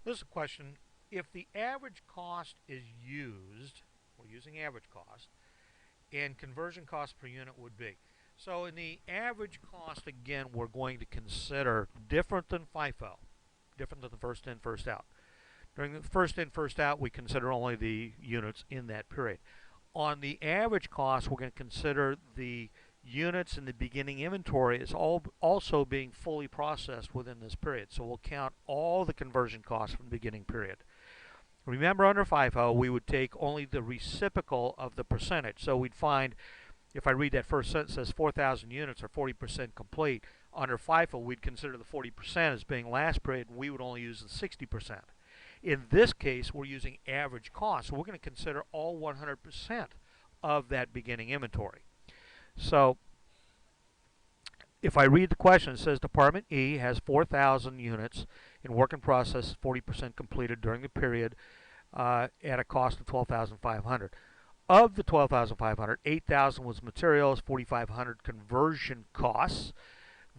This is a question. If the average cost is used, we're using average cost, and conversion cost per unit would be. So in the average cost, again, we're going to consider different than FIFO, different than the first in, first out. During the first in, first out, we consider only the units in that period. On the average cost, we're going to consider the units in the beginning inventory as also being fully processed within this period. So we'll count all the conversion costs from the beginning period. Remember, under FIFO, we would take only the reciprocal of the percentage. So we'd find, if I read that first sentence, says 4,000 units are 40% complete. Under FIFO, we'd consider the 40% as being last period, and we would only use the 60%. In this case, we're using average cost, so we're going to consider all 100% of that beginning inventory. So if I read the question, it says Department E has 4,000 units in work in process, 40% completed during the period at a cost of $12,500. Of the $12,500, 8,000 was materials, 4,500 conversion costs.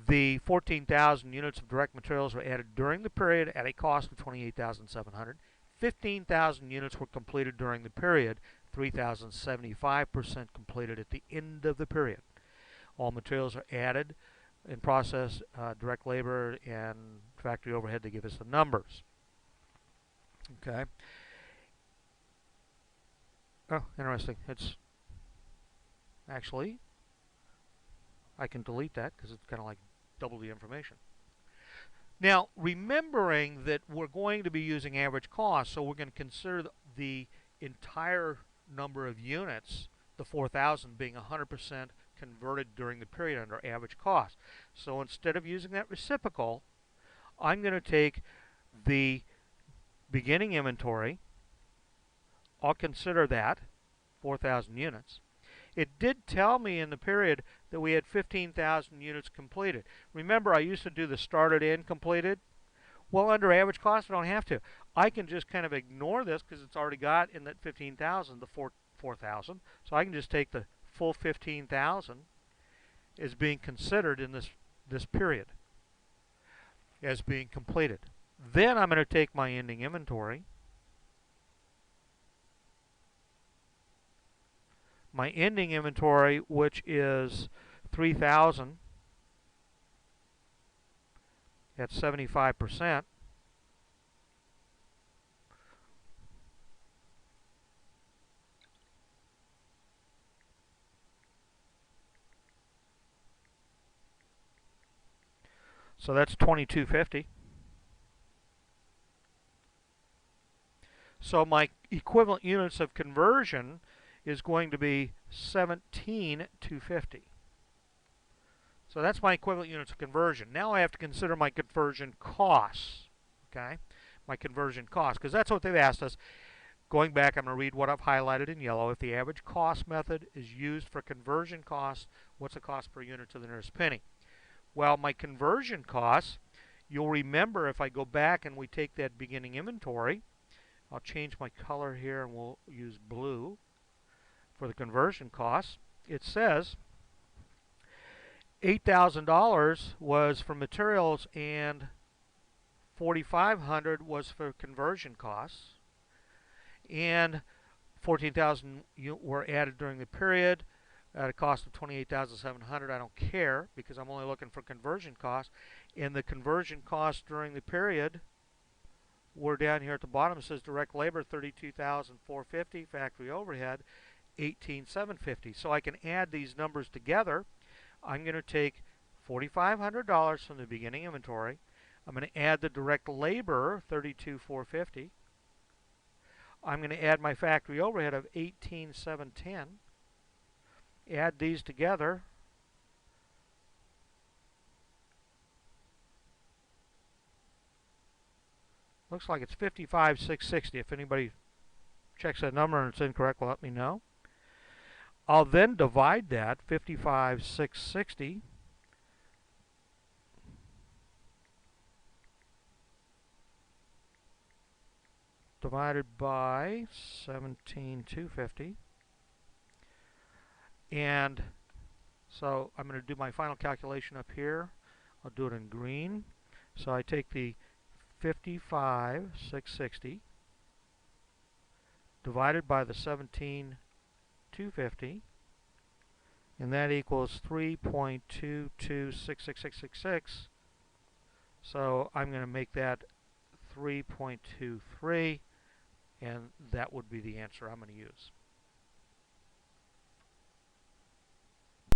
The 14,000 units of direct materials were added during the period at a cost of $28,700. 15,000 units were completed during the period, 3,075% completed at the end of the period. All materials are added in process, direct labor, and factory overhead to give us the numbers. Okay. Oh, interesting. It's actually, I can delete that because it's kind of like double the information. Now, remembering that we're going to be using average cost, so we're going to consider the entire number of units, the 4,000 being 100% converted during the period under average cost. So instead of using that reciprocal, I'm going to take the beginning inventory. I'll consider that 4,000 units. It did tell me in the period that we had 15,000 units completed. Remember, I used to do the started and completed. Well, under average cost, I don't have to. I can just kind of ignore this because it's already got in that 15,000 the 4,000. So I can just take the full 15,000 as being considered in this period as being completed. Then I'm going to take my ending inventory. My ending inventory, which is 3,000 at 75%. So that's 2250. So my equivalent units of conversion is going to be 17,250. So that's my equivalent units of conversion. Now I have to consider my conversion costs. Okay, my conversion costs, because that's what they've asked us. Going back, I'm going to read what I've highlighted in yellow. If the average cost method is used for conversion costs, what's the cost per unit to the nearest penny? Well, my conversion costs, you'll remember if I go back and we take that beginning inventory, I'll change my color here and we'll use blue for the conversion costs. It says $8,000 was for materials and $4,500 was for conversion costs, and 14,000 were added during the period at a cost of 28,700. I don't care because I'm only looking for conversion costs, and the conversion costs during the period were down here at the bottom. It says direct labor 32,450, factory overhead 18,750. So I can add these numbers together. I'm going to take $4,500 from the beginning inventory. I'm going to add the direct labor, 32,450. I'm going to add my factory overhead of 18,710. Add these together. Looks like it's 55,660. If anybody checks that number and it's incorrect, let me know. I'll then divide that 55,660 divided by 17,250, and so I'm going to do my final calculation up here. I'll do it in green. So I take the 55,660 divided by the 17,250, and that equals 3.2266666. So I'm going to make that 3.23, and that would be the answer I'm going to use.